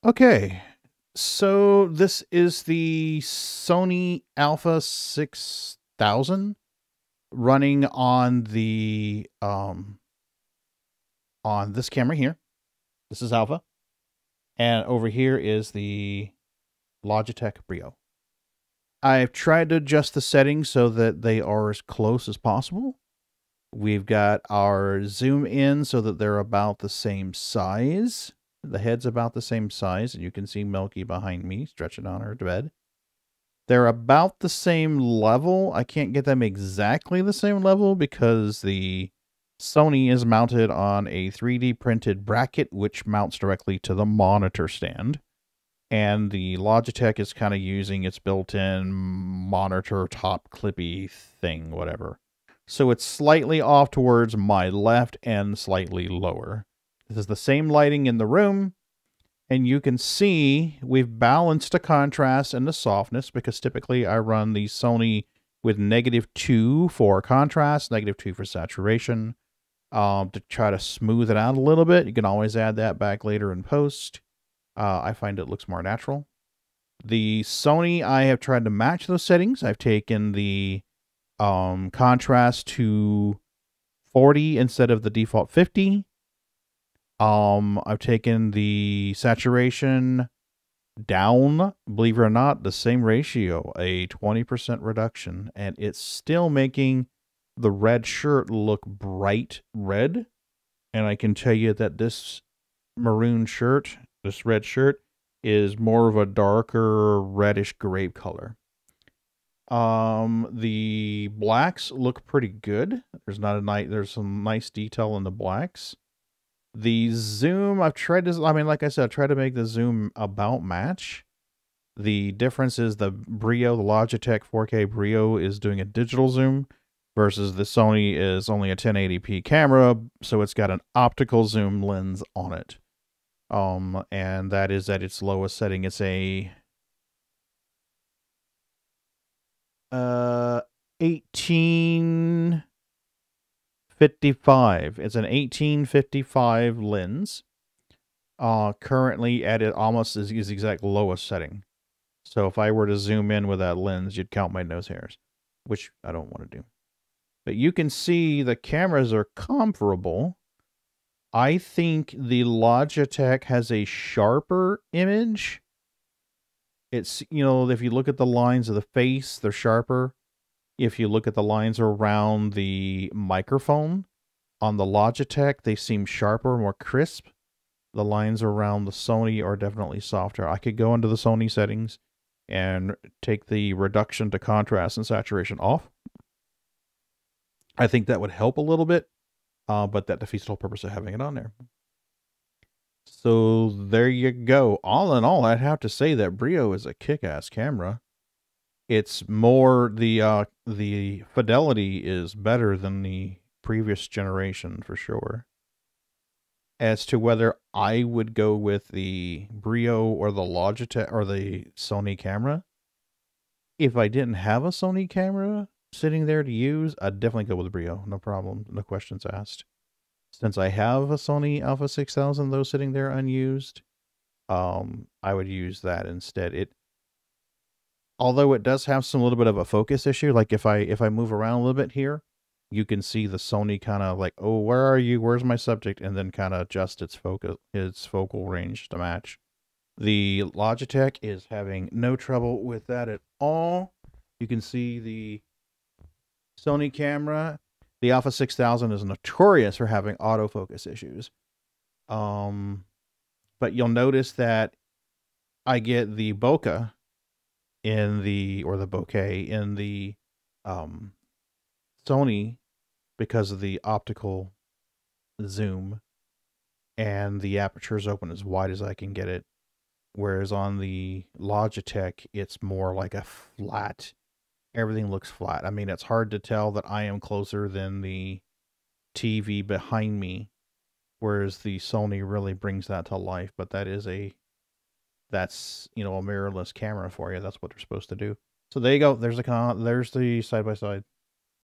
Okay, so this is the Sony a6000 running on the on this camera here. This is alpha, and over here is the Logitech Brio. I've tried to adjust the settings so that they are as close as possible. We've got our zoom in so that they're about the same size. The head's about the same size, and you can see Milky behind me stretching on her bed. They're about the same level. I can't get them exactly the same level because the Sony is mounted on a 3D printed bracket, which mounts directly to the monitor stand. And the Logitech is kind of using its built-in monitor top clippy thing, whatever. So it's slightly off towards my left and slightly lower. This is the same lighting in the room, and you can see we've balanced the contrast and the softness because typically I run the Sony with -2 for contrast, -2 for saturation, to try to smooth it out a little bit. You can always add that back later in post. I find it looks more natural. The Sony, I have tried to match those settings. I've taken the contrast to 40 instead of the default 50. I've taken the saturation down, believe it or not, the same ratio, a 20% reduction, and it's still making the red shirt look bright red. And I can tell you that this maroon shirt, this red shirt, is more of a darker reddish grape color. The blacks look pretty good. There's some nice detail in the blacks. The zoom, I've tried to, like I said, I tried to make the zoom about match. The difference is the Brio, the Logitech 4K Brio is doing a digital zoom versus the Sony is only a 1080p camera, so it's got an optical zoom lens on it. And that is at its lowest setting. It's a 1855. It's an 1855 lens. Currently at it almost is its exact lowest setting. So if I were to zoom in with that lens, you'd count my nose hairs, which I don't want to do. But you can see the cameras are comparable. I think the Logitech has a sharper image. It's, if you look at the lines of the face, they're sharper. If you look at the lines around the microphone on the Logitech, they seem sharper, more crisp. The lines around the Sony are definitely softer. I could go into the Sony settings and take the reduction to contrast and saturation off. I think that would help a little bit, but that defeats the whole purpose of having it on there. So there you go. All in all, I'd have to say that Brio is a kick-ass camera. It's more, the fidelity is better than the previous generation for sure. As to whether I would go with the Brio or the Logitech or the Sony camera, if I didn't have a Sony camera sitting there to use, I'd definitely go with the Brio. No problem. No questions asked. Since I have a Sony a6000 though sitting there unused, I would use that instead. Although it does have some little bit of a focus issue, like if I move around a little bit here, you can see the Sony kind of like, oh, where are you? Where's my subject? And then kind of adjust its focal range to match. The Logitech is having no trouble with that at all. You can see the Sony camera. The a6000 is notorious for having autofocus issues. But you'll notice that I get the bokeh in the bokeh in the Sony because of the optical zoom, and the aperture is open as wide as I can get it. Whereas on the Logitech, it's more like a flat. Everything looks flat. I mean, it's hard to tell that I am closer than the TV behind me, whereas the Sony really brings that to life. But that's a mirrorless camera for you. That's what they're supposed to do. So there you go. There's the side by side.